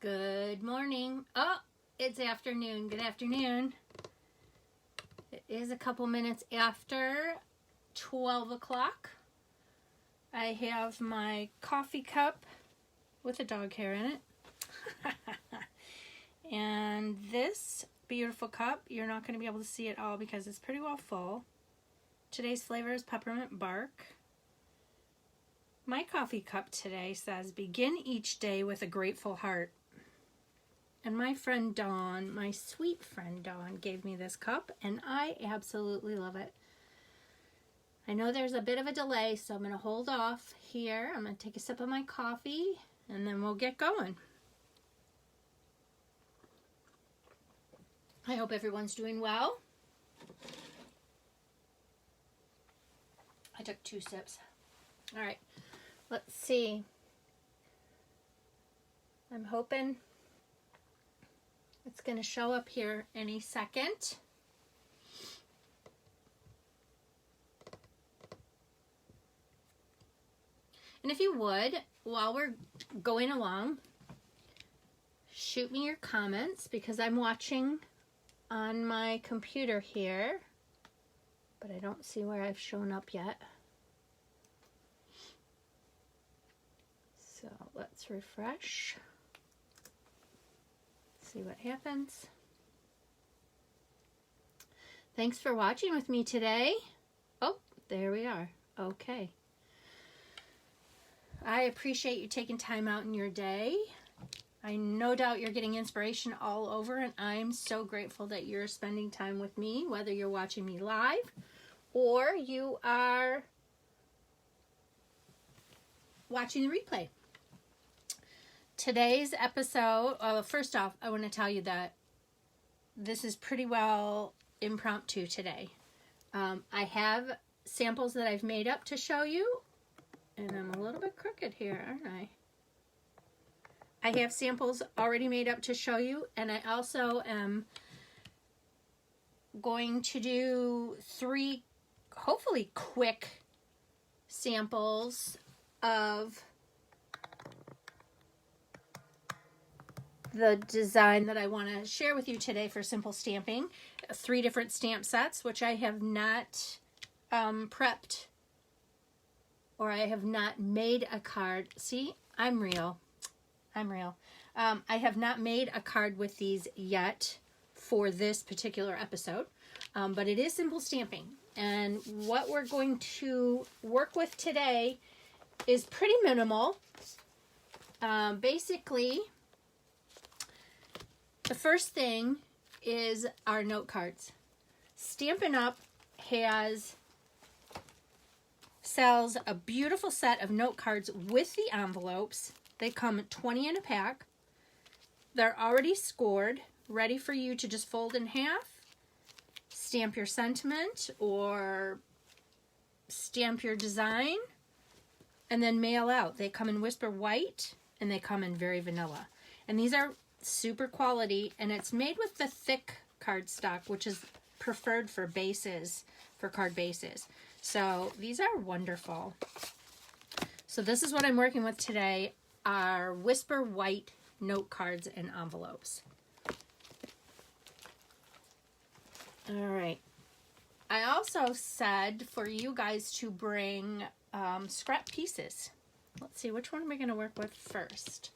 Good morning. Oh, it's afternoon. Good afternoon. It is a couple minutes after 12 o'clock. I have my coffee cup with a dog hair in it. And this beautiful cup, you're not going to be able to see it all because it's pretty well full. Today's flavor is peppermint bark. My coffee cup today says, begin each day with a grateful heart. And my friend Dawn, my sweet friend Dawn, gave me this cup, and I absolutely love it. I know there's a bit of a delay, so I'm going to hold off here. I'm going to take a sip of my coffee, and then we'll get going. I hope everyone's doing well. I took 2 sips. All right, let's see. I'm hoping it's going to show up here any second. And if you would, while we're going along, shoot me your comments because I'm watching on my computer here, but I don't see where I've shown up yet. So let's refresh. See what happens. Thanks for watching with me today. Oh, there we are. Okay. I appreciate you taking time out in your day. I no doubt you're getting inspiration all over, and I'm so grateful that you're spending time with me, whether you're watching me live or you are watching the replay. Today's episode, first off, I want to tell you that this is pretty well impromptu today. I have samples that I've made up to show you, and I'm a little bit crooked here, aren't I? I have samples already made up to show you, and I also am going to do 3, hopefully quick samples of the design that I want to share with you today for simple stamping. 3 different stamp sets, which I have not prepped, or I have not made a card. See, I'm real. I have not made a card with these yet for this particular episode, but it is simple stamping. And what we're going to work with today is pretty minimal. Basically, the first thing is our note cards. Stampin' Up! Sells a beautiful set of note cards with the envelopes. They come 20 in a pack. They're already scored, ready for you to just fold in half, stamp your sentiment, or stamp your design, and then mail out. They come in Whisper White, and they come in Very Vanilla. And these are super quality, and it's made with the thick cardstock, which is preferred for bases, for card bases. So these are wonderful. So this is what I'm working with today, are Whisper White note cards and envelopes. All right. I also said for you guys to bring scrap pieces. Let's see, which one am I going to work with first?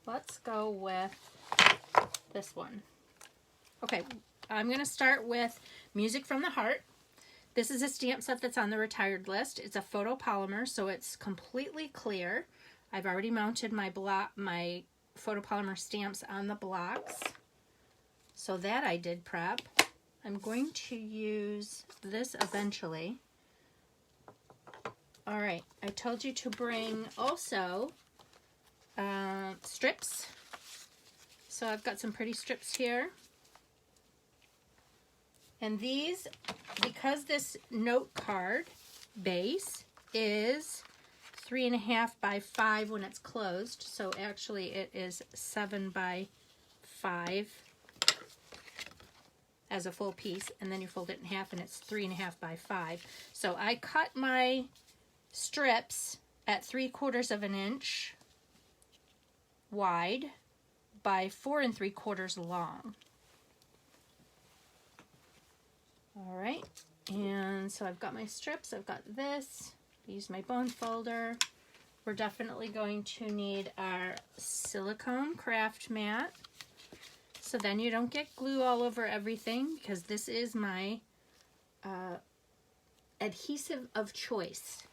Let's go with this one. Okay, I'm going to start with Music from the Heart. This is a stamp set that's on the retired list. It's a photopolymer, so it's completely clear. I've already mounted my photopolymer stamps on the blocks, so that I did prep. I'm going to use this eventually. All right, I told you to bring also strips. So I've got some pretty strips here. And these, because this note card base is 3.5 by 5 when it's closed, so actually it is 7 by 5 as a full piece, and then you fold it in half and it's 3.5 by 5. So I cut my strips at 3/4 of an inch wide by 4 3/4 long. All right, and so I've got my strips, I've got this, I use my bone folder. We're definitely going to need our silicone craft mat, so then you don't get glue all over everything, because this is my adhesive of choice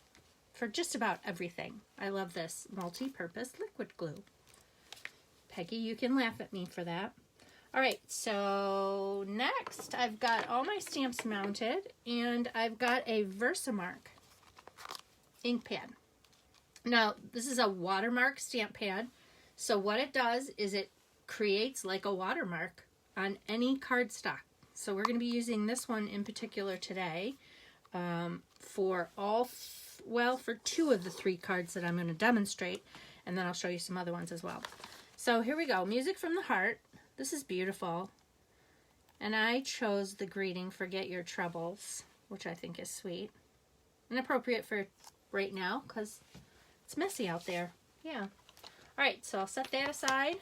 for just about everything. I love this multi-purpose liquid glue. Peggy, you can laugh at me for that. All right, so next I've got all my stamps mounted, and I've got a VersMark ink pad. Now, this is a watermark stamp pad, so what it does is it creates like a watermark on any cardstock. So we're going to be using this one in particular today for for 2 of the 3 cards that I'm going to demonstrate, and then I'll show you some other ones as well. So here we go, Music from the Heart. This is beautiful, and I chose the greeting, Forget Your Troubles, which I think is sweet and appropriate for right now because it's messy out there. Yeah. All right, so I'll set that aside.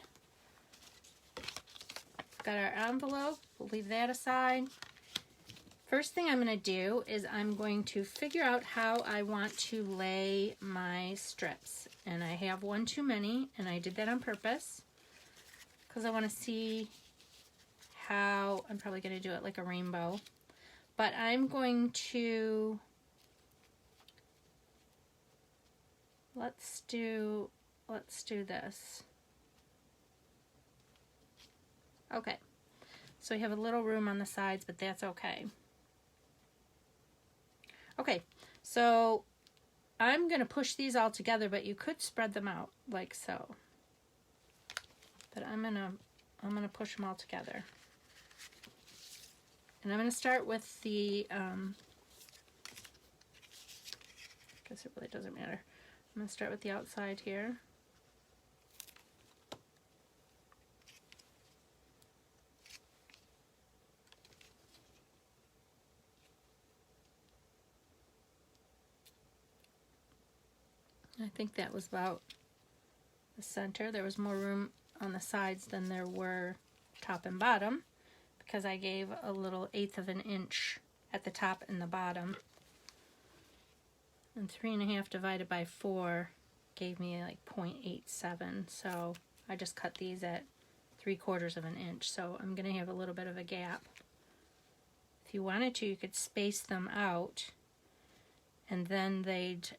Got our envelope, we'll leave that aside. First thing I'm going to do is I'm going to figure out how I want to lay my strips, and I have one too many, and I did that on purpose because I want to see how, I'm probably going to do it like a rainbow, but I'm going to, let's do this. Okay, so we have a little room on the sides, but that's okay. Okay, so I'm going to push these all together, but you could spread them out like so. But I'm gonna push them all together. And I'm going to start with the, I guess it really doesn't matter. I'm going to start with the outside here. I think that was about the center. There was more room on the sides than there were top and bottom because I gave a little 1/8 of an inch at the top and the bottom. And 3.5 divided by 4 gave me like 0.87. So I just cut these at 3/4 of an inch. So I'm going to have a little bit of a gap. If you wanted to, you could space them out, and then they'd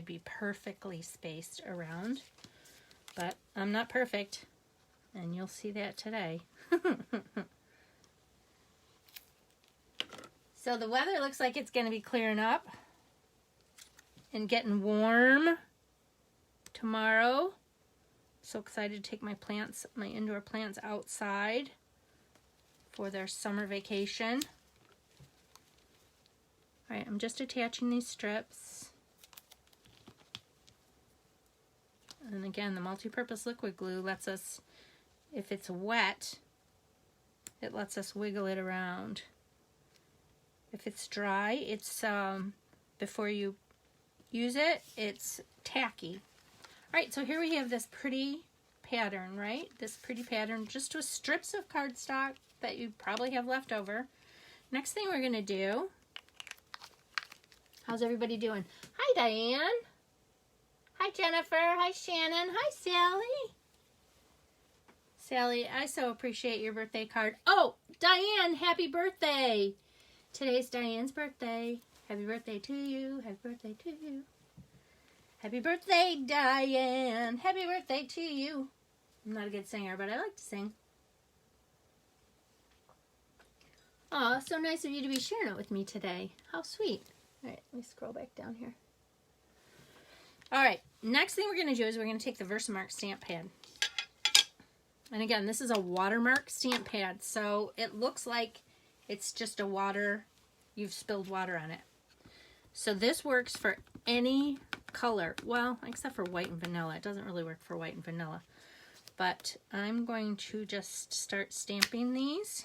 be perfectly spaced around. But I'm not perfect, and you'll see that today. So the weather looks like it's going to be clearing up and getting warm tomorrow. So excited to take my plants, my indoor plants, outside for their summer vacation. All right, I'm just attaching these strips. And again, the multi-purpose liquid glue lets us, if it's wet, it lets us wiggle it around. If it's dry, it's, before you use it, it's tacky. All right, so here we have this pretty pattern, right? This pretty pattern just with strips of cardstock that you probably have left over. Next thing we're going to do, how's everybody doing? Hi, Diane. Hi, Jennifer. Hi, Shannon. Hi, Sally. Sally, I so appreciate your birthday card. Oh, Diane, happy birthday. Today's Diane's birthday. Happy birthday to you. Happy birthday to you. Happy birthday, Diane. Happy birthday to you. I'm not a good singer, but I like to sing. Aw, so nice of you to be sharing it with me today. How sweet. All right, let me scroll back down here. All right, next thing we're going to do is we're going to take the VersMark stamp pad. And again, this is a watermark stamp pad, so it looks like it's just a water, you've spilled water on it. So this works for any color, well, except for white and vanilla. It doesn't really work for white and vanilla. But I'm going to just start stamping these.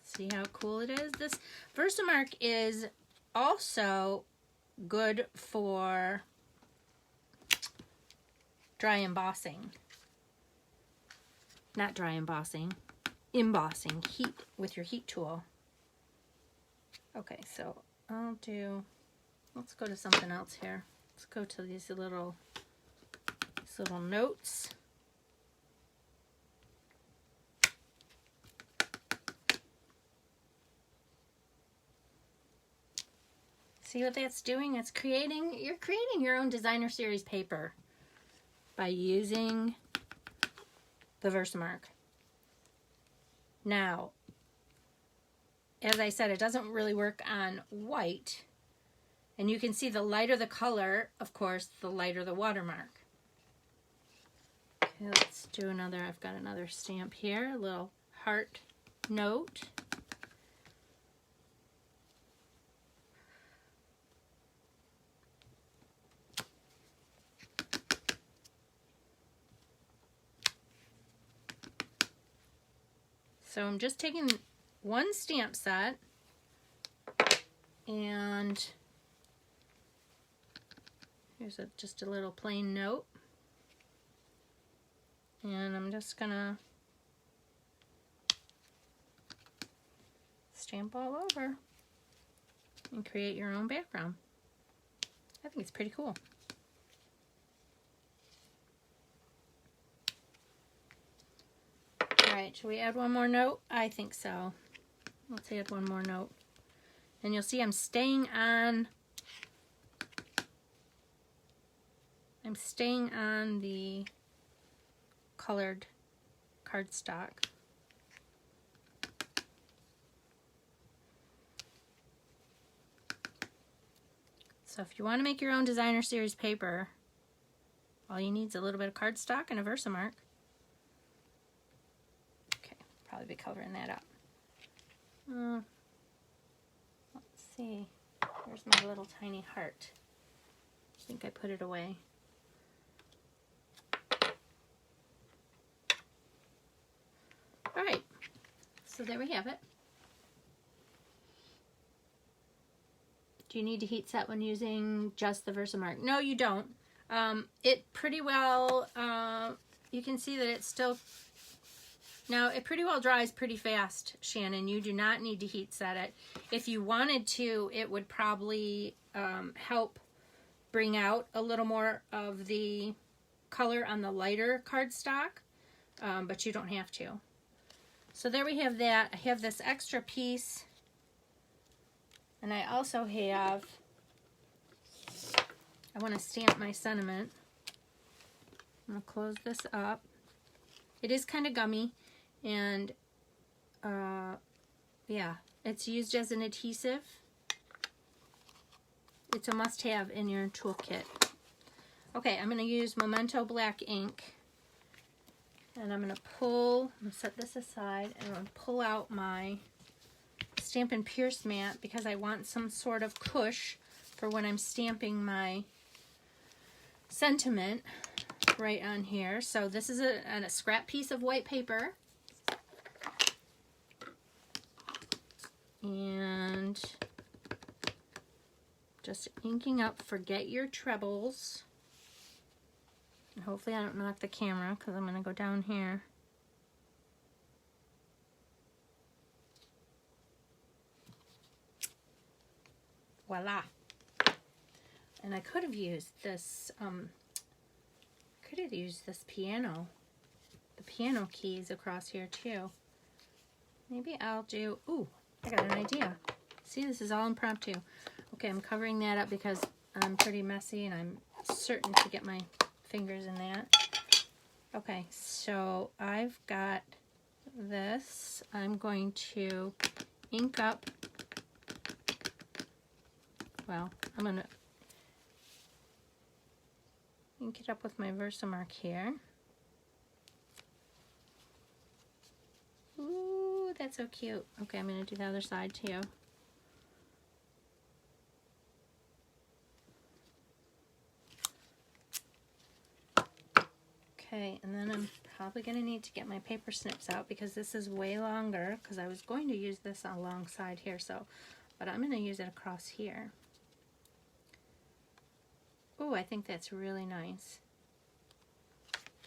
See how cool it is? This VersMark is also good for dry embossing. not dry embossing, embossing, heat with your heat tool. Okay, so I'll do, let's go to something else here. Let's go to these little notes. See what that's doing? It's creating, you're creating your own designer series paper by using the VersMark. Now, as I said, it doesn't really work on white. And you can see the lighter the color, of course, the lighter the watermark. Okay, let's do another, I've got another stamp here, a little heart note. So I'm just taking one stamp set and here's just a little plain note, and I'm just gonna stamp all over and create your own background. I think it's pretty cool. Alright, should we add one more note? I think so. Let's add one more note. And you'll see I'm staying on the colored cardstock. So if you want to make your own designer series paper, all you need is a little bit of cardstock and a VersMark. Okay, probably be covering that up. Let's see. Where's my little tiny heart? I think I put it away. All right, so there we have it. Do you need to heat set when using just the VersMark? No, you don't. It pretty well, you can see that it's still, now it pretty well dries pretty fast, Shannon. You do not need to heat set it. If you wanted to, it would probably help bring out a little more of the color on the lighter cardstock, but you don't have to. So there we have that. I have this extra piece, and I also have, I want to stamp my sentiment. I'm going to close this up. It is kind of gummy, and yeah, it's used as an adhesive. It's a must-have in your toolkit. Okay, I'm going to use Memento black ink, and I'm going to set this aside, and I'm going to pull out my Stampin' Pierce mat because I want some sort of cush for when I'm stamping my sentiment right on here. So this is a scrap piece of white paper, and just inking up Forget Your Trebles. And hopefully I don't knock the camera because I'm going to go down here. Voila. And I could have used this, piano. The piano keys across here too. Maybe I'll do, ooh, I got an idea. See, this is all impromptu. Okay, I'm covering that up because I'm pretty messy and I'm certain to get my fingers in that. Okay, so I've got this. I'm going to ink up, well, I'm going to ink it up with my VersMark here. Ooh, that's so cute. Okay, I'm going to do the other side too. Okay, and then I'm probably going to need to get my paper snips out because this is way longer, because I was going to use this alongside here, so, but I'm going to use it across here. Ooh, I think that's really nice.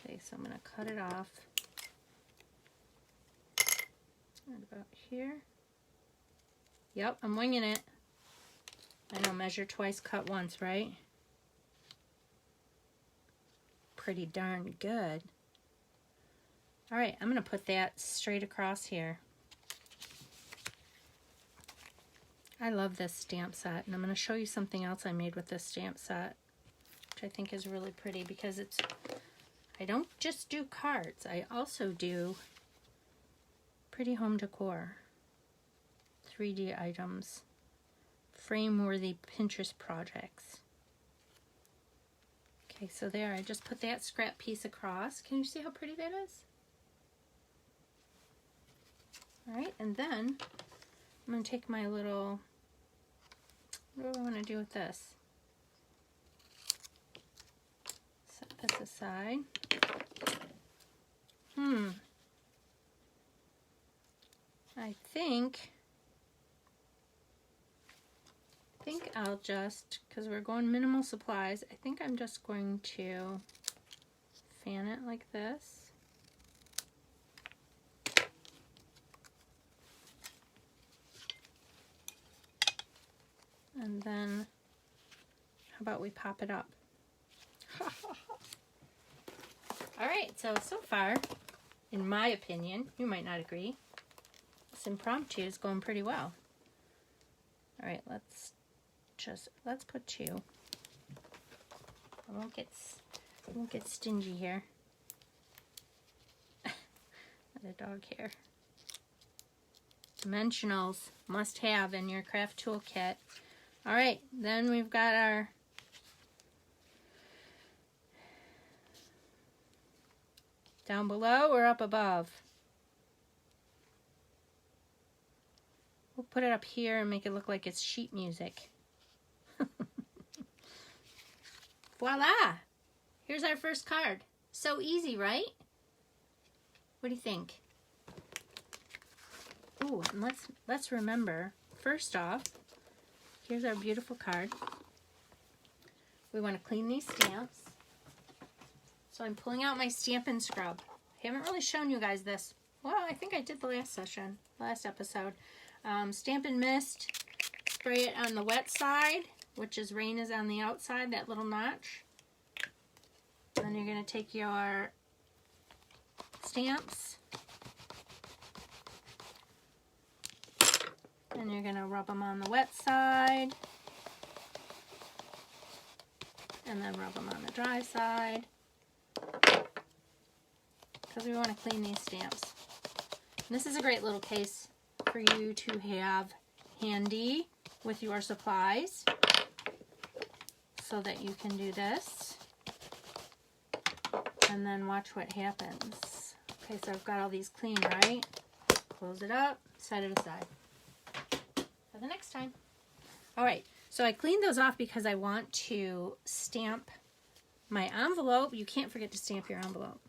Okay, so I'm going to cut it off Right about here. Yep, I'm winging it. I know, measure twice, cut once, right? Pretty darn good. All right, I'm going to put that straight across here. I love this stamp set, and I'm going to show you something else I made with this stamp set, which I think is really pretty because it's, I don't just do cards, I also do pretty home decor, 3D items, frame-worthy Pinterest projects. Okay, so there, I just put that scrap piece across. Can you see how pretty that is? All right, and then I'm going to take my little, what do I want to do with this? Set this aside. I think I'll just, because we're going minimal supplies, I think I'm just going to fan it like this. And then, how about we pop it up? All right, so far, in my opinion, you might not agree, this impromptu is going pretty well. All right, let's put two. I won't get stingy here. The dog hair. Dimensionals, must have in your craft toolkit. All right, then we've got our down below or up above. We'll put it up here and make it look like it's sheet music. Voila! Here's our first card. So easy, right? What do you think? Ooh, and let's remember, first off, here's our beautiful card. We want to clean these stamps. So I'm pulling out my Stampin Scrub. I haven't really shown you guys this. Well, I think I did the last episode. Stampin' Mist, spray it on the wet side, which is rain is on the outside, that little notch. Then you're going to take your stamps and you're going to rub them on the wet side and then rub them on the dry side because we want to clean these stamps. And this is a great little case for you to have handy with your supplies so that you can do this and then watch what happens. Okay, so I've got all these clean, right? Close it up, set it aside for the next time. All right, so I cleaned those off because I want to stamp my envelope. You can't forget to stamp your envelope.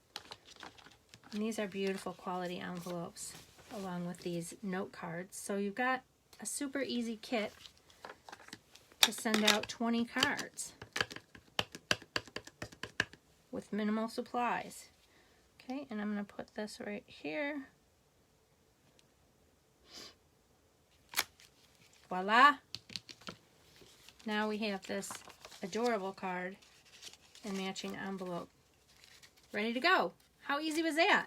And these are beautiful quality envelopes along with these note cards. So you've got a super easy kit to send out 20 cards with minimal supplies. Okay, and I'm going to put this right here. Voila! Now we have this adorable card and matching envelope ready to go. How easy was that?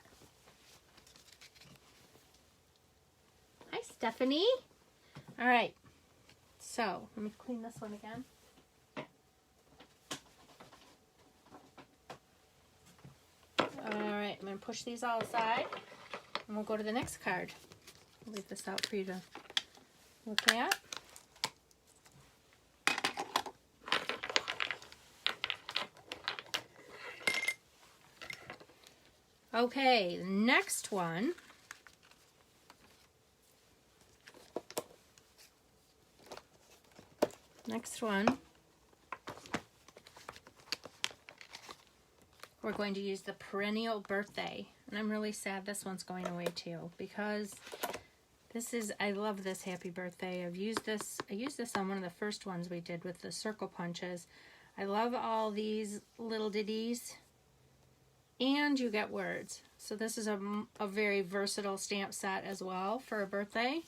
Hi, Stephanie. All right, so let me clean this one again. All right, I'm going to push these all aside and we'll go to the next card. I'll leave this out for you to look at. Okay, the next one we're going to use the Perennial Birthday. And I'm really sad this one's going away too because this is, I love this Happy Birthday. I used this on one of the first ones we did with the circle punches. I love all these little ditties and you get words. So this is a very versatile stamp set as well for a birthday.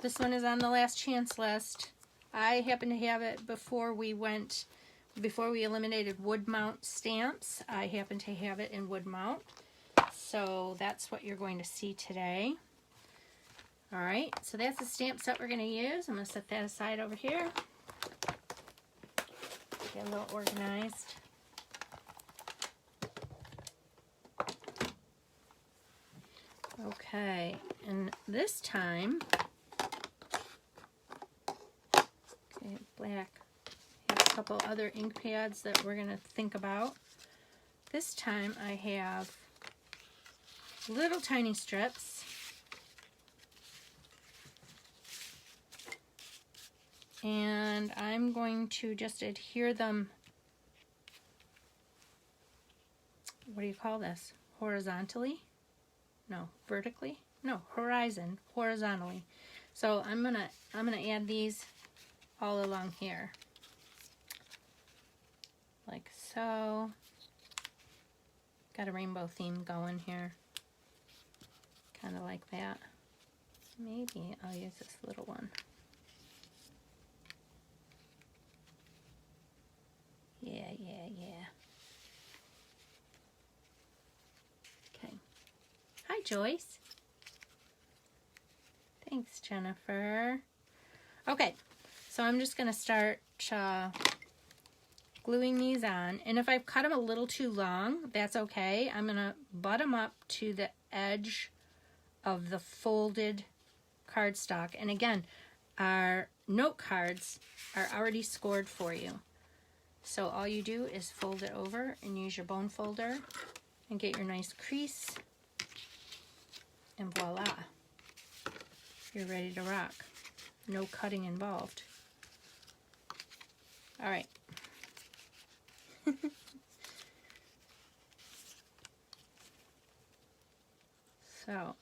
This one is on the last chance list. I happen to have it before we eliminated wood mount stamps. I happen to have it in wood mount. So that's what you're going to see today. All right, so that's the stamp set we're going to use. I'm going to set that aside over here. Get a little organized. Okay, and this time, okay, black. I have a couple other ink pads that we're going to think about. This time I have little tiny strips. And I'm going to just adhere them, what do you call this? Horizontally? No, vertically? No, horizontally. So I'm gonna add these all along here. Like so. Got a rainbow theme going here. Kind of like that. Maybe I'll use this little one. Yeah. Okay. Hi, Joyce. Thanks, Jennifer. Okay, so I'm just going to start gluing these on. And if I've cut them a little too long, that's okay. I'm going to butt them up to the edge of the folded cardstock. And again, our note cards are already scored for you. So all you do is fold it over and use your bone folder and get your nice crease, and voila, you're ready to rock. No cutting involved. All right. So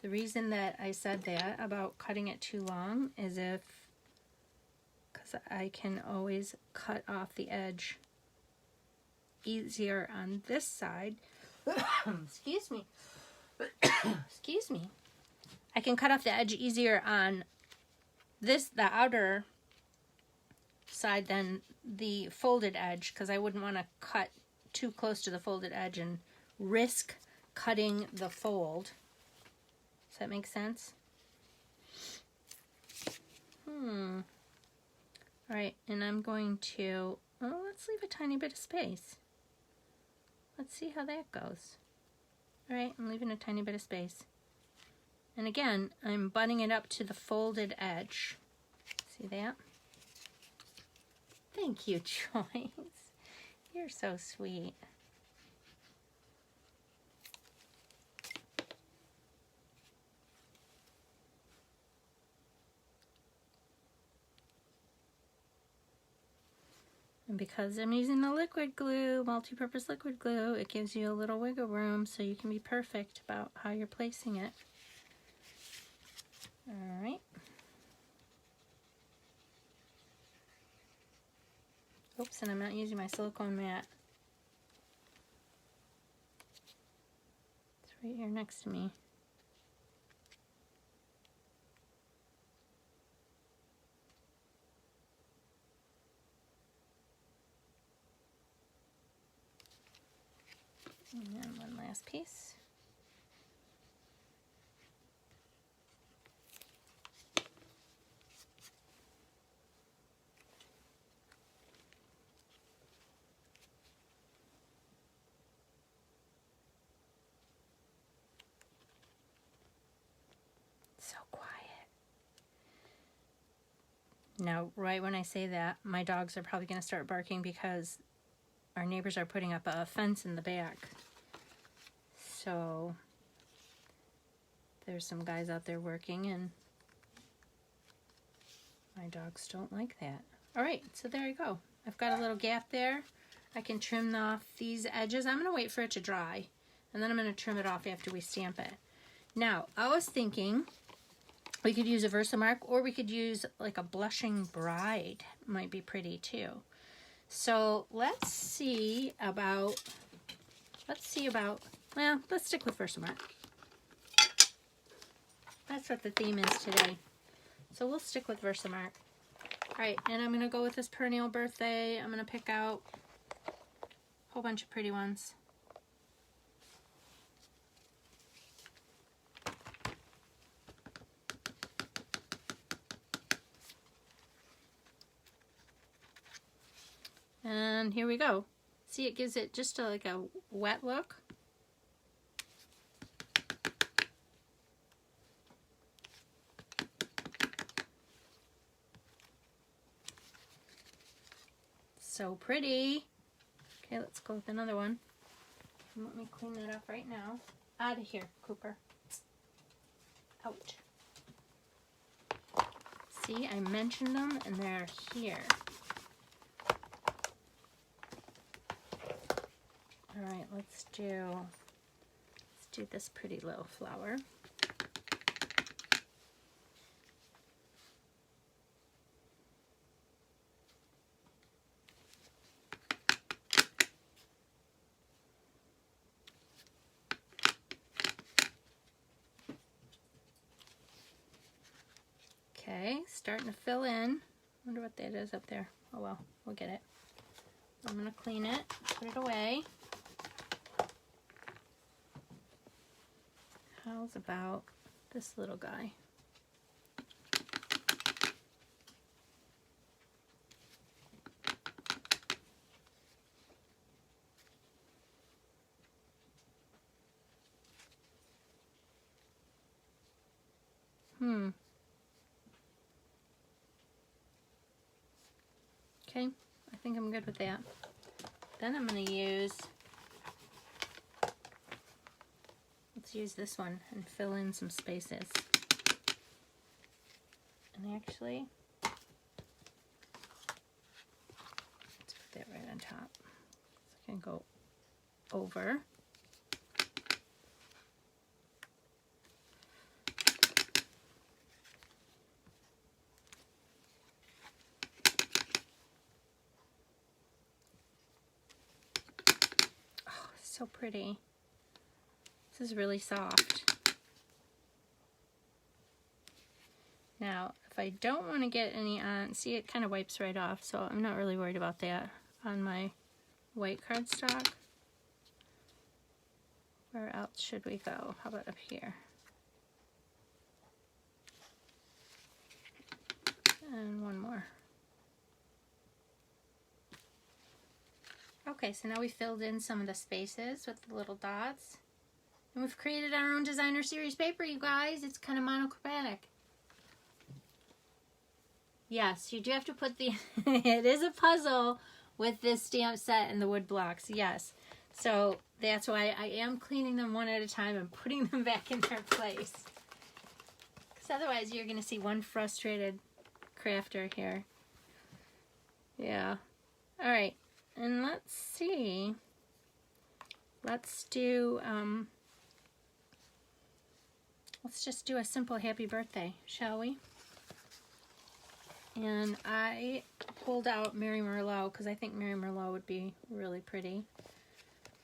the reason that I said that about cutting it too long is because I can always cut off the edge easier on this side. Excuse me. Excuse me. I can cut off the edge easier on the outer side than the folded edge, because I wouldn't want to cut too close to the folded edge and risk cutting the fold. Does that make sense? All right, and I'm going to, let's leave a tiny bit of space. Let's see how that goes. All right, I'm leaving a tiny bit of space. And again, I'm butting it up to the folded edge. See that? Thank you, Joyce. You're so sweet. And because I'm using the liquid glue, multi-purpose liquid glue, it gives you a little wiggle room so you can be perfect about how you're placing it. All right. Oops, and I'm not using my silicone mat. It's right here next to me. And then one last piece. So quiet. Now, right when I say that, my dogs are probably going to start barking because our neighbors are putting up a fence in the back. So there's some guys out there working, and my dogs don't like that. All right, so there you go. I've got a little gap there. I can trim off these edges. I'm going to wait for it to dry, and then I'm going to trim it off after we stamp it. Now, I was thinking we could use a Versamark, or we could use like a Blushing Bride. Might be pretty too. So let's see about Let's see about, well, let's stick with Versamark. That's what the theme is today. So we'll stick with Versamark. All right, and I'm going to go with this Perennial Birthday. I'm going to pick out a whole bunch of pretty ones. And here we go. See, it gives it just like a wet look. So pretty. Okay, let's go with another one. And let me clean that up right now. Out of here, Cooper. Out. See, I mentioned them and they're here. All right, let's do this pretty little flower. Okay, starting to fill in. Wonder what that is up there. Oh well, we'll get it. I'm gonna clean it, put it away. How's about this little guy? Okay, I think I'm good with that. Then I'm going to use, let's use this one and fill in some spaces. And actually, let's put that right on top. So I can go over. So pretty. This is really soft. Now, if I don't want to get any on, see, it kind of wipes right off, so I'm not really worried about that on my white cardstock. Where else should we go? How about up here? And one more. Okay, so now we filled in some of the spaces with the little dots. And we've created our own designer series paper, you guys. It's kind of monochromatic. Yes, you do have to put the, it is a puzzle with this stamp set and the wood blocks, yes. So that's why I am cleaning them one at a time and putting them back in their place. Because otherwise you're going to see one frustrated crafter here. Yeah. All right. And let's see, let's just do a simple happy birthday, shall we? And I pulled out Mary Merlot because I think Mary Merlot would be really pretty.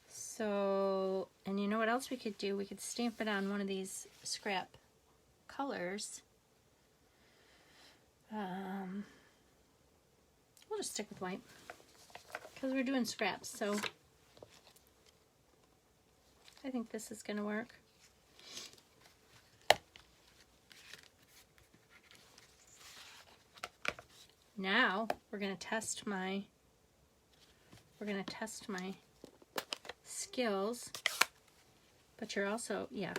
So, and you know what else we could do? We could stamp it on one of these scrap colors. We'll just stick with white, because we're doing scraps, so I think this is going to work. Now we're going to test my skills, but you're also, yeah,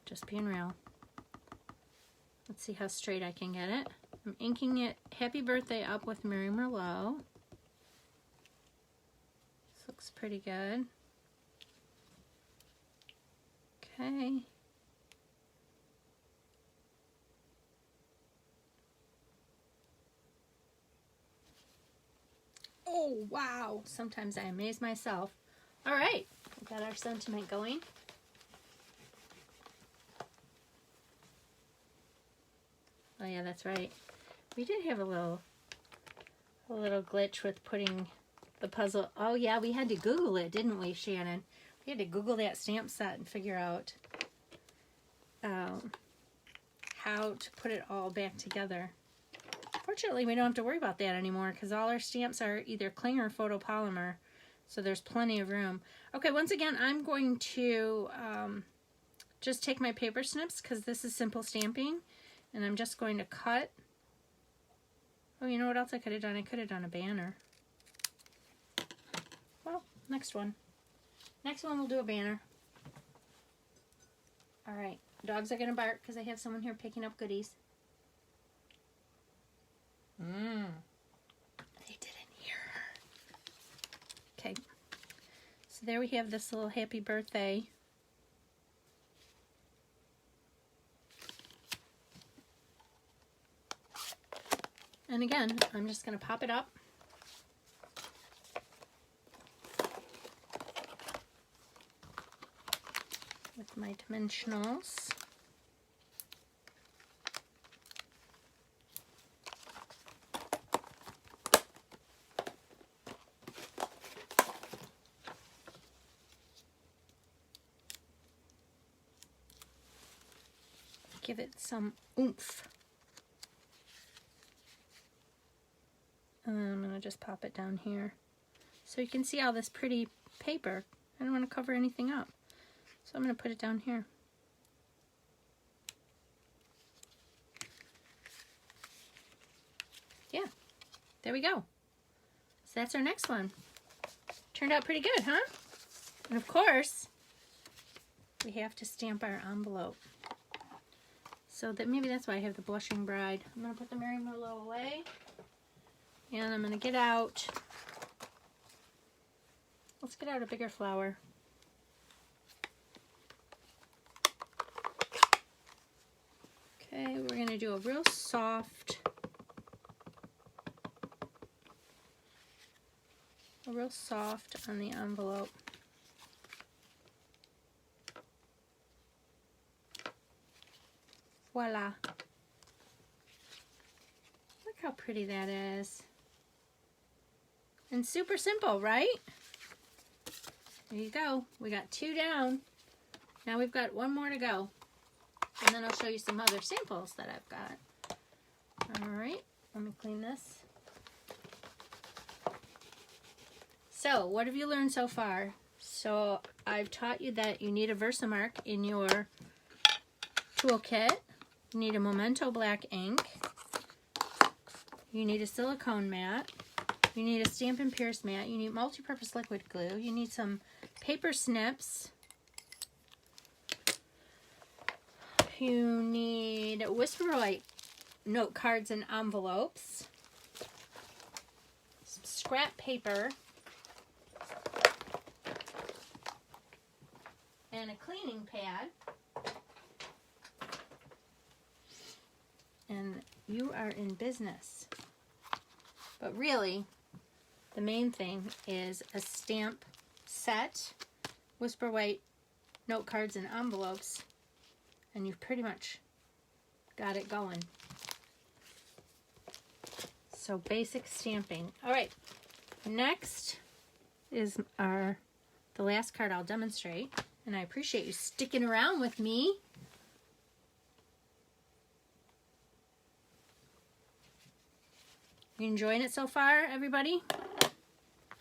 just being real. Let's see how straight I can get it. I'm inking it Happy Birthday up with Mary Merlot. Looks pretty good. Okay. Oh, wow. Sometimes I amaze myself. All right. We got our sentiment going. Oh, yeah, that's right. We did have a little glitch with putting the puzzle. Oh yeah, we had to Google it, didn't we, Shannon? We had to Google that stamp set and figure out how to put it all back together. Fortunately, we don't have to worry about that anymore because all our stamps are either cling or photopolymer, so there's plenty of room. Okay, once again, I'm going to just take my paper snips because this is simple stamping, and I'm just going to cut. Oh, you know what else I could have done? I could have done a banner. Well, next one. Next one we'll do a banner. All right, dogs are gonna bark because I have someone here picking up goodies. They didn't hear her. Okay, so there we have this little happy birthday. And again, I'm just gonna pop it up. With my dimensionals. Give it some oomph. I'm going to just pop it down here. So you can see all this pretty paper. I don't want to cover anything up. So I'm going to put it down here. Yeah, there we go. So that's our next one. Turned out pretty good, huh? And of course, we have to stamp our envelope. So that maybe that's why I have the Blushing Bride. I'm going to put the Mary Merlot away. And I'm going to get out, let's get out a bigger flower. Okay, we're going to do a real soft, on the envelope. Voila. Look how pretty that is. And super simple, right? There you go. We got 2 down. Now we've got 1 more to go. And then I'll show you some other samples that I've got. Alright, let me clean this. So, what have you learned so far? So, I've taught you that you need a VersMark in your toolkit. You need a Memento black ink. You need a silicone mat. You need a Stampin' Pierce mat. You need multi-purpose liquid glue. You need some paper snips. You need Whisper White note cards and envelopes. Some scrap paper. And a cleaning pad. And you are in business. But really, the main thing is a stamp set, Whisper White note cards and envelopes, and you've pretty much got it going. So basic stamping. All right, next is the last card I'll demonstrate, and I appreciate you sticking around with me. You enjoying it so far, everybody?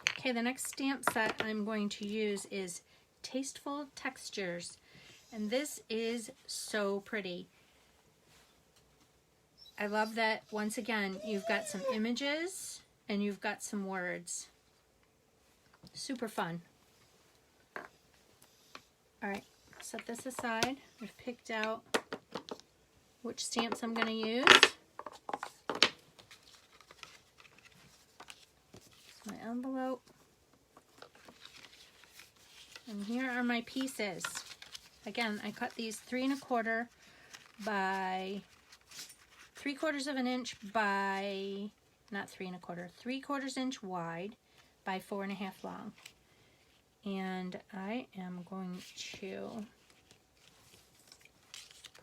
Okay, the next stamp set I'm going to use is Tasteful Textures. And this is so pretty. I love that, once again, you've got some images and you've got some words. Super fun. Alright, set this aside. I've picked out which stamps I'm going to use. My envelope, and here are my pieces. Again, I cut these 3 1/4 by 3/4 of an inch by, not 3 1/4, 3/4 inch wide by 4 1/2 long. And I am going to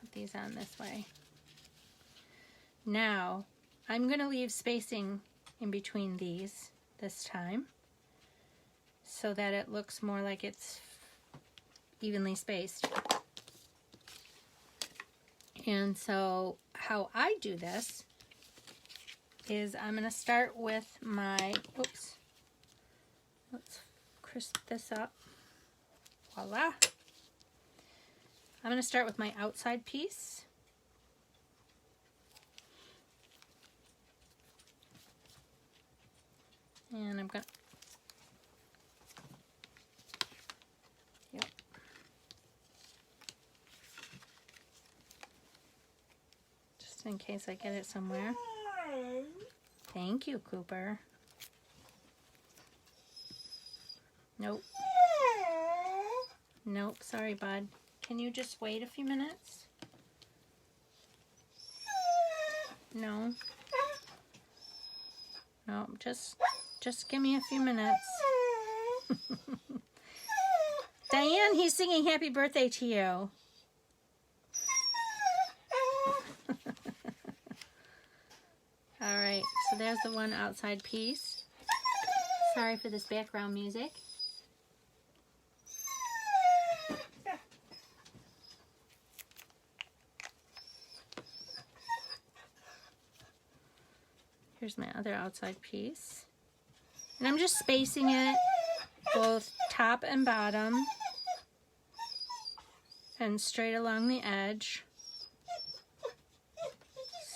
put these on this way. Now, I'm going to leave spacing in between these this time. so that it looks more like it's evenly spaced. And so how I do this is I'm going to start with my, oops, let's crisp this up. Voila. I'm going to start with my outside piece. And I'm going to, yep. Just in case I get it somewhere. Thank you, Cooper. Nope. Nope, sorry, bud. Can you just wait a few minutes? No. No, just give me a few minutes. Diane, he's singing happy birthday to you. All right, so there's the one outside piece. Sorry for this background music. Here's my other outside piece. And I'm just spacing it both top and bottom and straight along the edge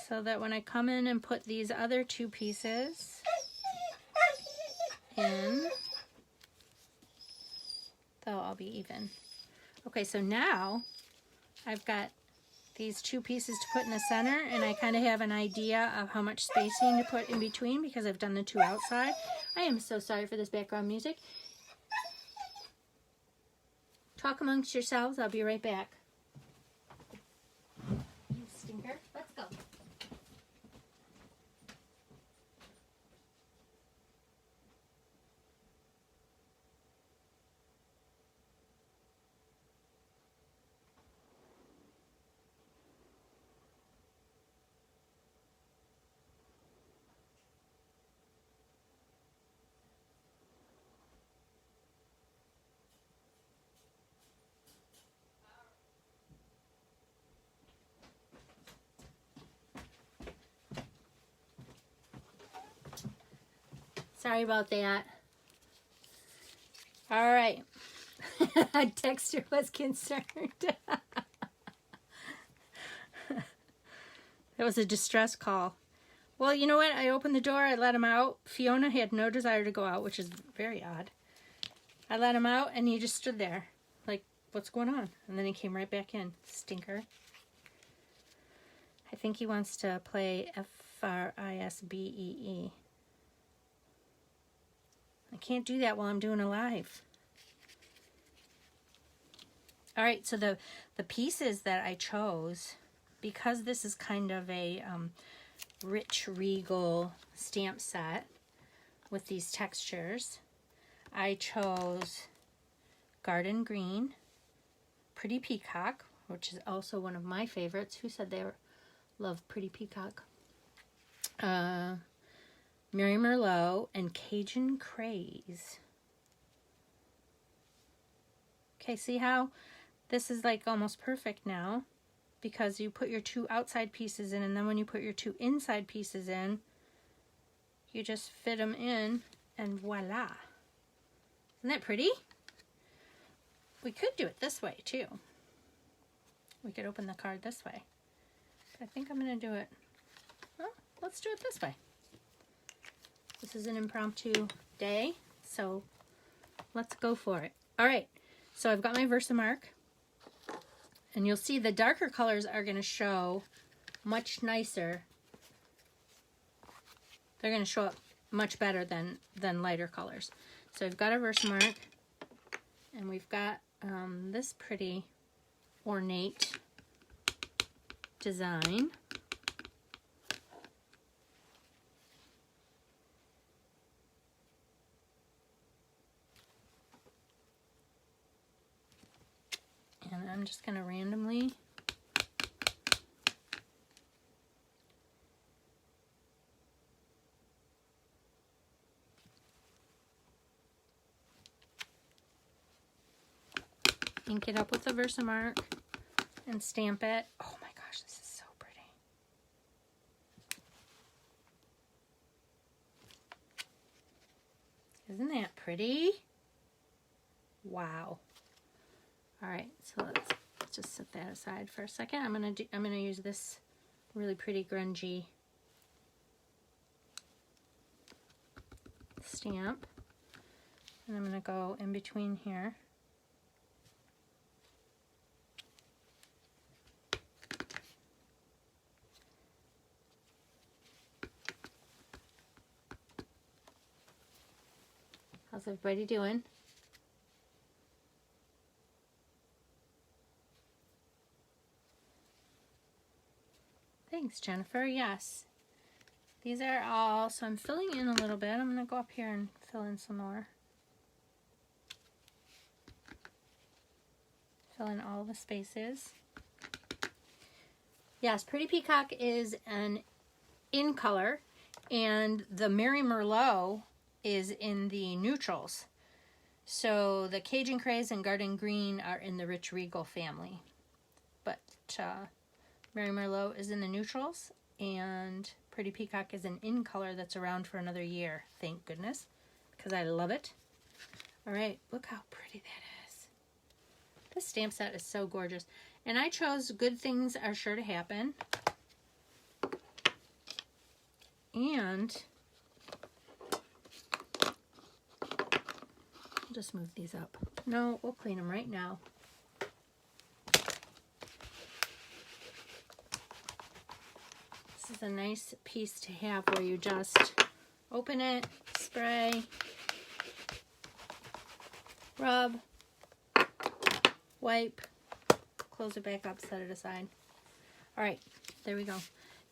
so that when I come in and put these other two pieces in, they'll all be even. Okay, so now I've got these two pieces to put in the center, and I kind of have an idea of how much spacing to put in between because I've done the two outside. I am so sorry for this background music. Talk amongst yourselves. I'll be right back. You stinker. Let's go. Sorry about that. All right. Dexter was concerned. That was a distress call. Well, you know what? I opened the door. I let him out. Fiona had no desire to go out, which is very odd. I let him out, and he just stood there. Like, what's going on? And then he came right back in. Stinker. I think he wants to play F-R-I-S-B-E-E. I can't do that while I'm doing a live. All right, so the pieces that I chose, because this is kind of a rich regal stamp set with these textures, I chose Garden Green, Pretty Peacock, which is also one of my favorites. Who said they love Pretty Peacock? Mary Merlot, and Cajun Craze. Okay, see how this is like almost perfect now because you put your two outside pieces in, and then when you put your two inside pieces in, you just fit them in and voila. Isn't that pretty? We could do it this way too. We could open the card this way. But I think I'm going to do it, well, let's do it this way. This is an impromptu day, so let's go for it. All right, so I've got my VersMark, and you'll see the darker colors are going to show much nicer. They're going to show up much better than lighter colors. So I've got a VersMark, and we've got this pretty ornate design. And I'm just going to randomly ink it up with the Versamark and stamp it. Oh my gosh, this is so pretty. Isn't that pretty? Wow. All right, so let's just set that aside for a second. I'm gonna use this really pretty grungy stamp, and I'm gonna go in between here. How's everybody doing? Thanks, Jennifer. Yes. These are all, so I'm filling in a little bit. I'm going to go up here and fill in some more. Fill in all the spaces. Yes, Pretty Peacock is an in color, and the Merry Merlot is in the neutrals. So the Cajun Craze and Garden Green are in the Rich Regal family. But Merry Merlot is in the neutrals, and Pretty Peacock is an in color that's around for another year. Thank goodness, because I love it. All right, look how pretty that is. This stamp set is so gorgeous. And I chose Good Things Are Sure to Happen. And I'll just move these up. No, we'll clean them right now. This is a nice piece to have where you just open it, spray, rub, wipe, close it back up, set it aside. All right, there we go.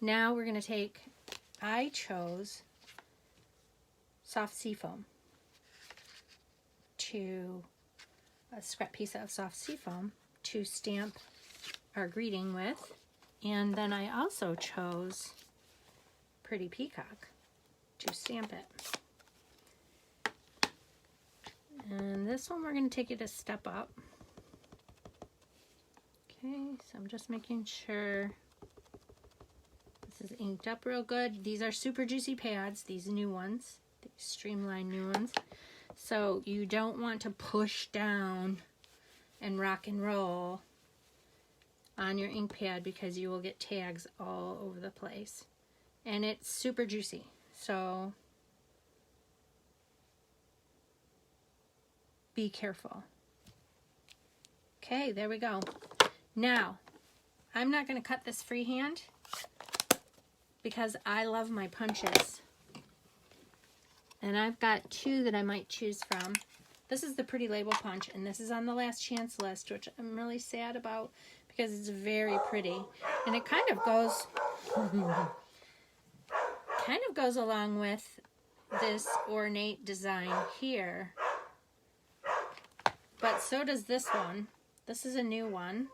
Now we're going to take, I chose soft seafoam, a scrap piece of soft seafoam to stamp our greeting with. And then I also chose Pretty Peacock to stamp it. And this one we're going to take it a step up. Okay, so I'm just making sure this is inked up real good. These are super juicy pads, these new ones, these streamlined new ones. So you don't want to push down and rock and roll on your ink pad because you will get tags all over the place. And it's super juicy, so be careful. Okay, there we go. Now, I'm not going to cut this freehand because I love my punches. And I've got two that I might choose from. This is the Pretty Label punch, and this is on the last chance list, which I'm really sad about because it's very pretty. And it kind of goes along with this ornate design here. But so does this one. This is a new one.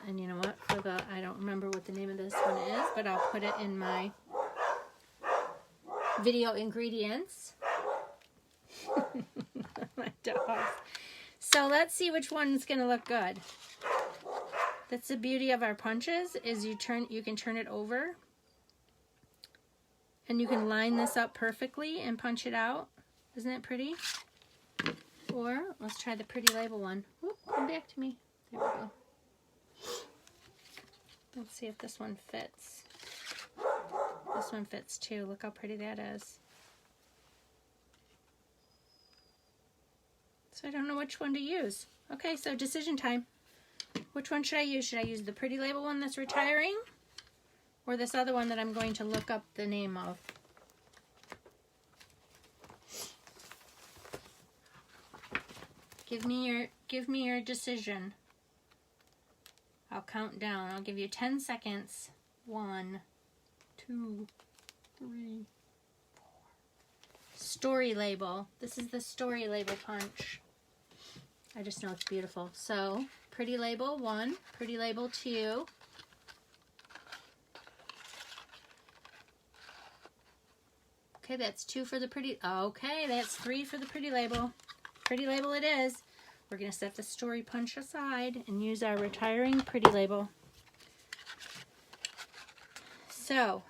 And you know what? I don't remember what the name of this one is, but I'll put it in my video ingredients. My dogs. So let's see which one's gonna look good. That's the beauty of our punches, is you can turn it over and you can line this up perfectly and punch it out. Isn't it pretty? Or let's try the Pretty Label one. Whoop, come back to me. There we go. Let's see if this one fits. This one fits too. Look how pretty that is. So I don't know which one to use. Okay, so decision time. Which one should I use? Should I use the Pretty Label one that's retiring? Or this other one that I'm going to look up the name of? Give me your decision. I'll count down. I'll give you 10 seconds. 1, 2, 3, 4. Story Label. This is the Story Label punch. I just know it's beautiful. So, Pretty Label 1, Pretty Label 2. Okay, that's 2 for the Pretty. Okay, that's 3 for the Pretty Label. Pretty Label it is. we're going to set the story punch aside and use our retiring pretty label. So,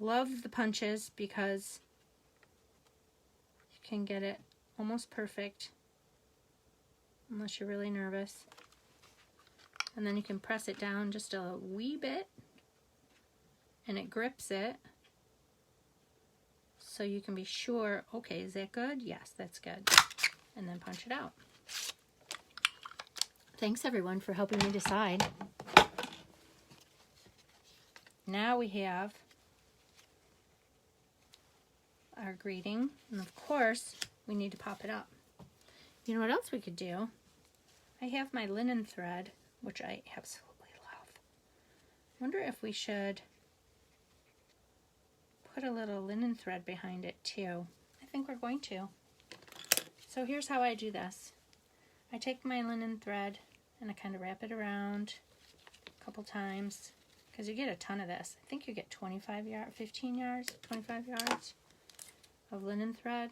love the punches because you can get it almost perfect unless you're really nervous. And then you can press it down just a wee bit and it grips it. So you can be sure, okay, is that good? Yes, that's good. And then punch it out. Thanks everyone for helping me decide. Now we have our greeting, and of course we need to pop it up. You know what else we could do? I have my linen thread, which I absolutely love. I wonder if we should put a little linen thread behind it too. I think we're going to. So here's how I do this. I take my linen thread and I kind of wrap it around a couple times because you get a ton of this. I think you get 25 yards, 15 yards, 25 yards of linen thread,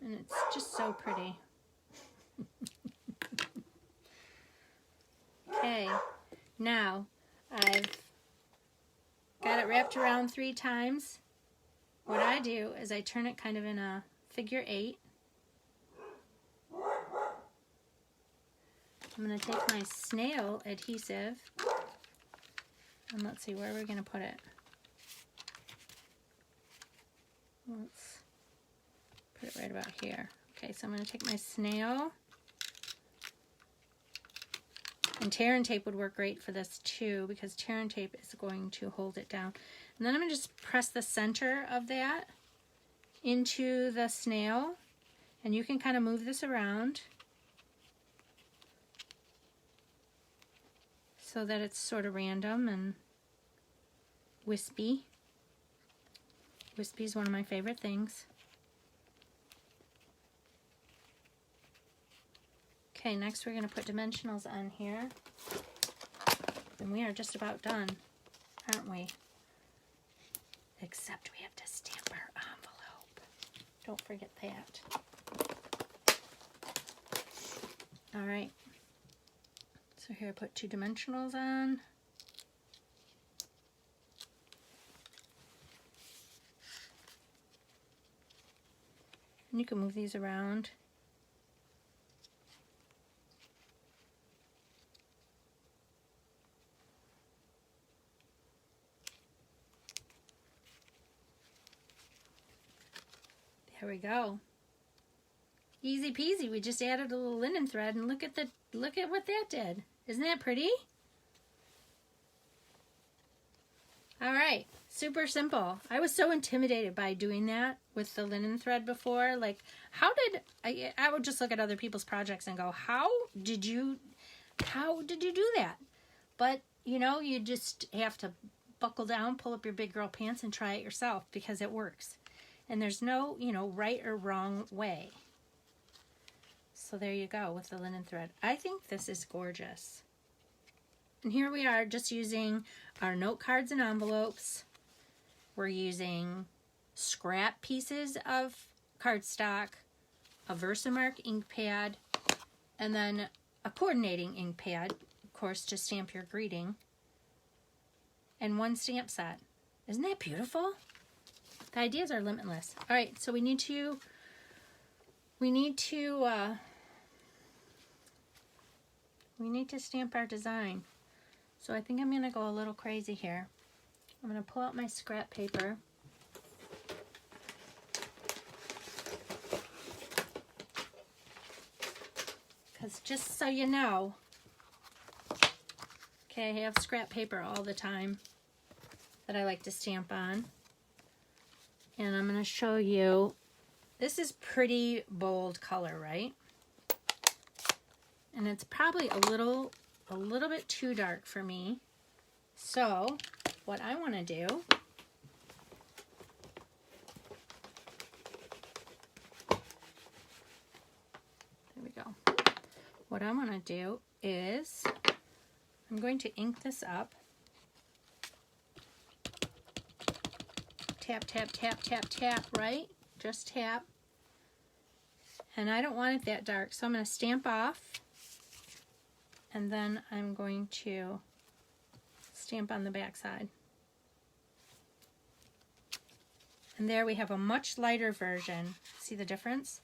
and it's just so pretty. Okay, now I've got it wrapped around 3 times. What I do is I turn it kind of in a figure 8. I'm going to take my snail adhesive, and let's see, where are we going to put it? Let's put it right about here. Okay, so I'm going to take my snail, and tear and tape would work great for this too, because tear and tape is going to hold it down. And then I'm going to just press the center of that into the snail, and you can kind of move this around so that it's sort of random and wispy. Wispy is one of my favorite things. Okay, next we're going to put dimensionals on here. And we are just about done, aren't we? Except we have to stamp our envelope. Don't forget that. All right. So here I put 2 dimensionals on. And you can move these around. There we go. Easy peasy. We just added a little linen thread, and look at what that did. Isn't that pretty? All right, super simple. I was so intimidated by doing that with the linen thread before. Like, I would just look at other people's projects and go, how did you do that? But you know, you just have to buckle down, pull up your big girl pants, and try it yourself, because it works. And there's no, right or wrong way. So there you go with the linen thread. I think this is gorgeous. And here we are just using our note cards and envelopes. We're using scrap pieces of cardstock, a Versamark ink pad, and then a coordinating ink pad, of course, to stamp your greeting, and 1 stamp set. Isn't that beautiful? The ideas are limitless. All right, so we need to stamp our design. So I think I'm going to go a little crazy here. I'm going to pull out my scrap paper. Because just so you know, okay, I have scrap paper all the time that I like to stamp on. And I'm going to show you, this is pretty bold color, right? And it's probably a little bit too dark for me. So what I want to do, there we go. What I want to do is I'm going to ink this up. Tap, tap, tap, tap, tap, right? Just tap. And I don't want it that dark, so I'm going to stamp off. And then I'm going to stamp on the back side. And there we have a much lighter version. See the difference?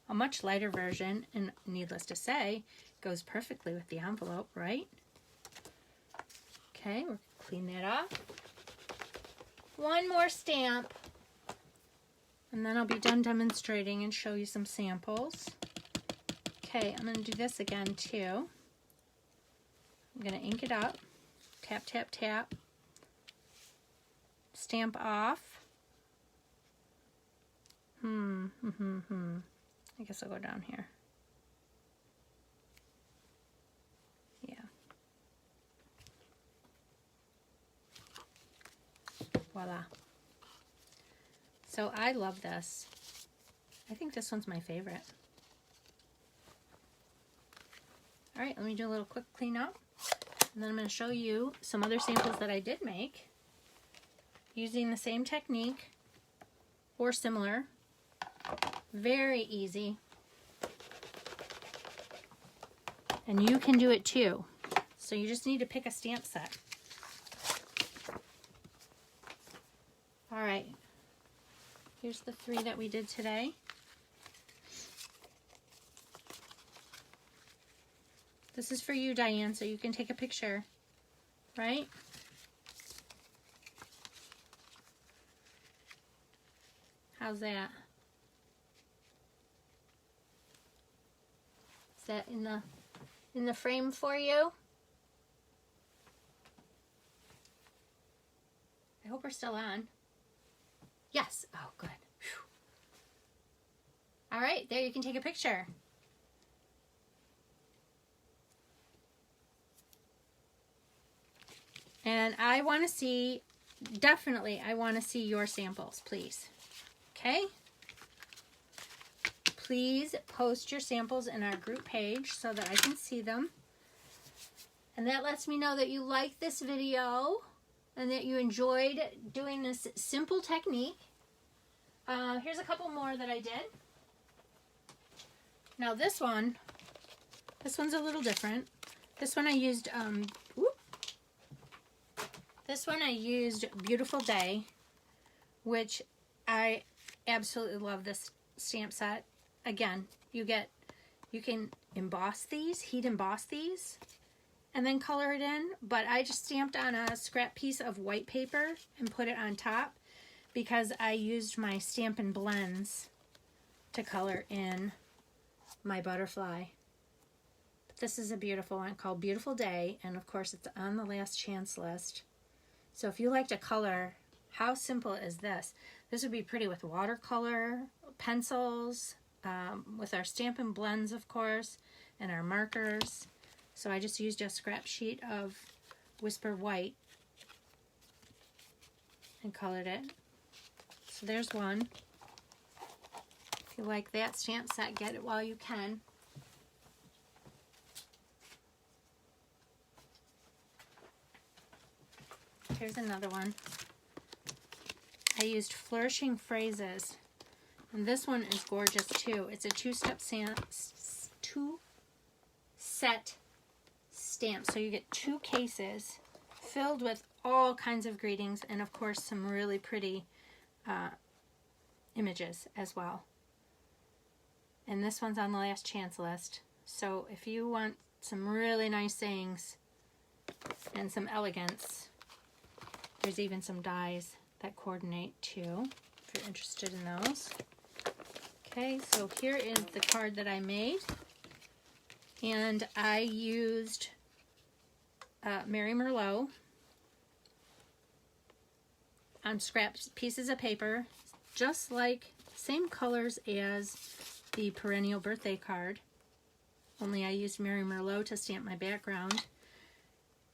A much lighter version, and needless to say, goes perfectly with the envelope, right? Okay, we'll clean that off. One more stamp, and then I'll be done demonstrating and show you some samples. Okay, I'm going to do this again too. I'm going to ink it up, tap, tap, tap, stamp off. I guess I'll go down here. Yeah. Voila. So I love this. I think this one's my favorite. All right, let me do a little quick cleanup. And then I'm going to show you some other samples that I did make using the same technique or similar. Very easy. And you can do it too. So you just need to pick a stamp set. All right. Here's the 3 that we did today. This is for you, Diane, so you can take a picture, right? How's that? Is that in the frame for you? I hope we're still on. Yes. Oh, good. Whew. All right, there you can take a picture. And I want to see, definitely, I want to see your samples, please. Okay? Please post your samples in our group page so that I can see them. And that lets me know that you like this video and that you enjoyed doing this simple technique. Here's a couple more that I did. Now this one's a little different. This one I used, Beautiful Day, which I absolutely love this stamp set. Again, you can emboss these, heat emboss these, and then color it in. But I just stamped on a scrap piece of white paper and put it on top because I used my Stampin' Blends to color in my butterfly. But this is a beautiful one called Beautiful Day, and of course it's on the last chance list. So if you like to color, how simple is this? This would be pretty with watercolor, pencils, with our Stampin' Blends, of course, and our markers. So I just used a scrap sheet of Whisper White and colored it. So there's one. If you like that stamp set, get it while you can. Here's another one. I used Flourishing Phrases, and this one is gorgeous too. It's a two-set stamp, so you get 2 cases filled with all kinds of greetings and of course some really pretty images as well. And this one's on the last chance list, so if you want some really nice sayings and some elegance, there's even some dies that coordinate too, if you're interested in those. Okay, so here is the card that I made. And I used Mary Merlot on scrap pieces of paper, just like same colors as the Perennial birthday card. Only I used Mary Merlot to stamp my background.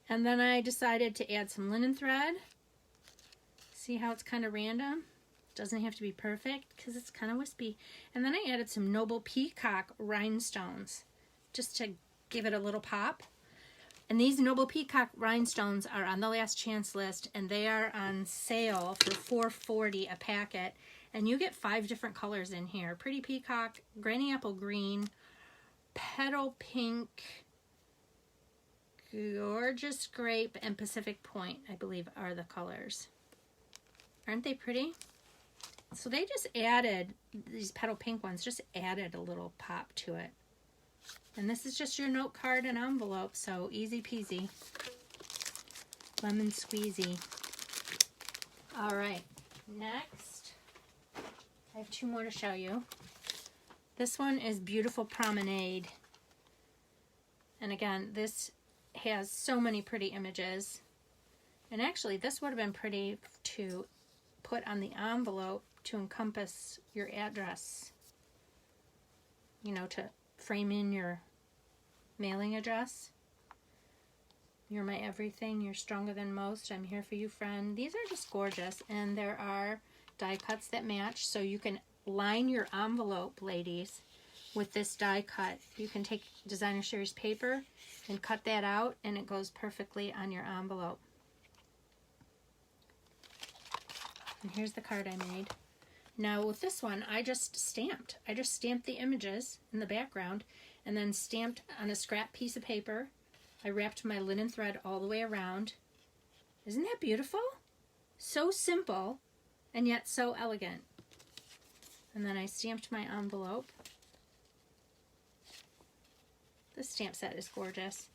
And then I decided to add some linen thread. See how it's kind of random? Doesn't have to be perfect because it's kind of wispy. And then I added some Noble Peacock rhinestones just to give it a little pop. And these Noble Peacock rhinestones are on the last chance list, and they are on sale for $4.40 a packet. And you get 5 different colors in here. Pretty Peacock, Granny Apple Green, Petal Pink, Gorgeous Grape, and Pacific Point, I believe, are the colors. Aren't they pretty? So they just added, these Petal Pink ones, just added a little pop to it. And this is just your note card and envelope, so easy peasy. Lemon squeezy. All right, next, I have 2 more to show you. This one is Beautiful Promenade. And again, this has so many pretty images. And actually, this would have been pretty to put on the envelope to encompass your address. You know, to frame in your mailing address. You're my everything. You're stronger than most. I'm here for you, friend. These are just gorgeous. And there are die cuts that match. So you can line your envelope, ladies, with this die cut. You can take designer series paper and cut that out, and it goes perfectly on your envelope. And here's the card I made. Now with this one, I just stamped. I just stamped the images in the background and then stamped on a scrap piece of paper. I wrapped my linen thread all the way around. Isn't that beautiful? So simple and yet so elegant. And then I stamped my envelope. This stamp set is gorgeous.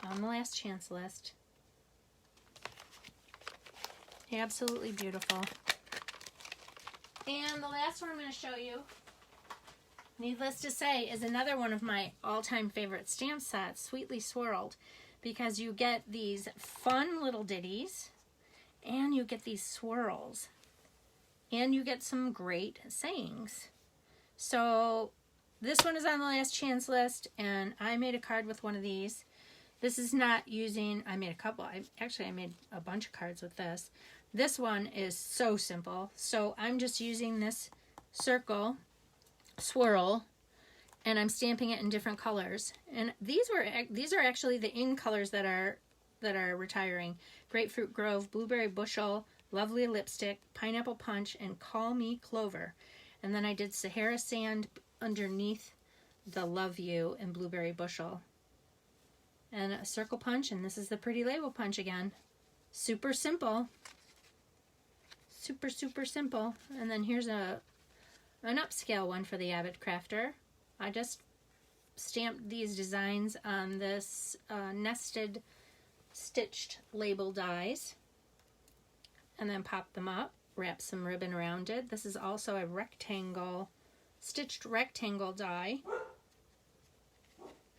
On the last chance list. Absolutely beautiful. And the last one I'm going to show you, needless to say, is another one of my all-time favorite stamp sets, Sweetly Swirled, because you get these fun little ditties, and you get these swirls, and you get some great sayings. So this one is on the last chance list, and I made a card with one of these. This is not using, I made a couple, I made a bunch of cards with this. This one is so simple. So I'm just using this circle swirl, and I'm stamping it in different colors. And these are actually the in colors that are retiring. Grapefruit Grove, Blueberry Bushel, Lovely Lipstick, Pineapple Punch, and Call Me Clover. And then I did Sahara Sand underneath the Love You and Blueberry Bushel. And a circle punch, and this is the pretty label punch again. Super simple. Super, super simple. And then here's an upscale one for the avid crafter. I just stamped these designs on this nested stitched label dies and then popped them up, wrapped some ribbon around it. This is also a rectangle, stitched rectangle die,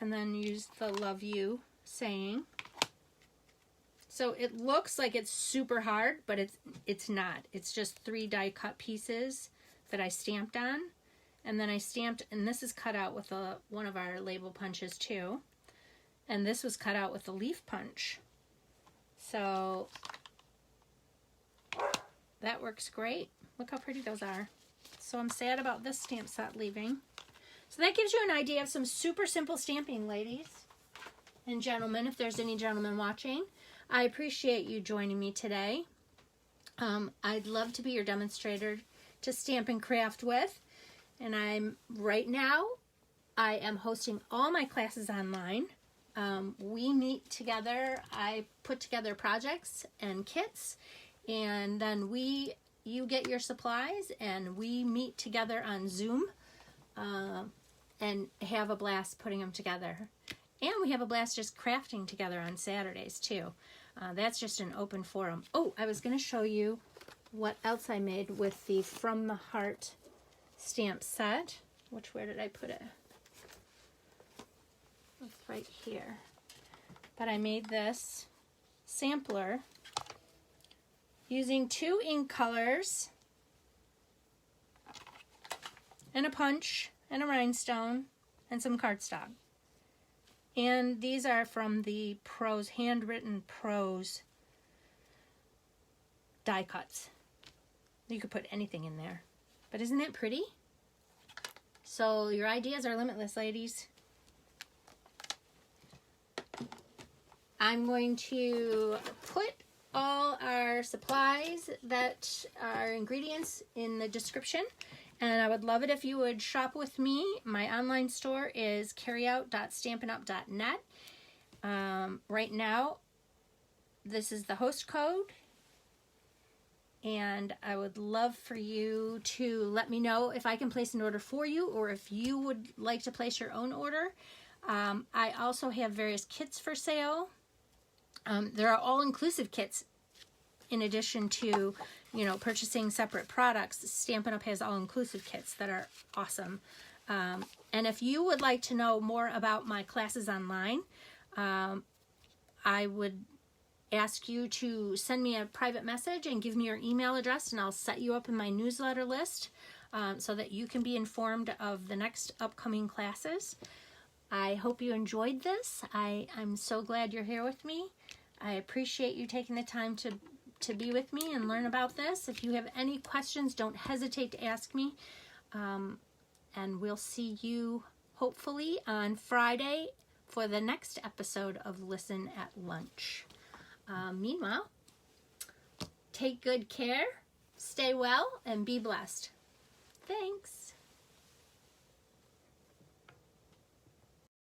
and then used the Love You saying. So it looks like it's super hard, but it's not. It's just 3 die cut pieces that I stamped on. And then I stamped, and this is cut out with one of our label punches too. And this was cut out with a leaf punch. So that works great. Look how pretty those are. So I'm sad about this stamp set leaving. So that gives you an idea of some super simple stamping, ladies and gentlemen, if there's any gentlemen watching. I appreciate you joining me today. I'd love to be your demonstrator to stamp and craft with. And right now, I am hosting all my classes online. We meet together. I put together projects and kits, and then you get your supplies, and we meet together on Zoom and have a blast putting them together. And we have a blast just crafting together on Saturdays too. That's just an open forum. Oh, I was going to show you what else I made with the From the Heart stamp set. Where did I put it? It's right here. But I made this sampler using 2 ink colors and a punch and a rhinestone and some cardstock. And these are from the Prose, handwritten Prose die cuts. You could put anything in there. But isn't that pretty? So your ideas are limitless, ladies. I'm going to put all our supplies that are ingredients in the description. And I would love it if you would shop with me. My online store is carryout.stampinup.net. Right now, this is the host code. And I would love for you to let me know if I can place an order for you or if you would like to place your own order. I also have various kits for sale. There are all-inclusive kits in addition to, you know, purchasing separate products. Stampin' Up! Has all-inclusive kits that are awesome. And if you would like to know more about my classes online, I would ask you to send me a private message and give me your email address, and I'll set you up in my newsletter list so that you can be informed of the next upcoming classes. I hope you enjoyed this. I'm so glad you're here with me. I appreciate you taking the time to be with me and learn about this. If you have any questions, don't hesitate to ask me. And we'll see you hopefully on Friday for the next episode of Listen at Lunch. Meanwhile, take good care, stay well, and be blessed. Thanks.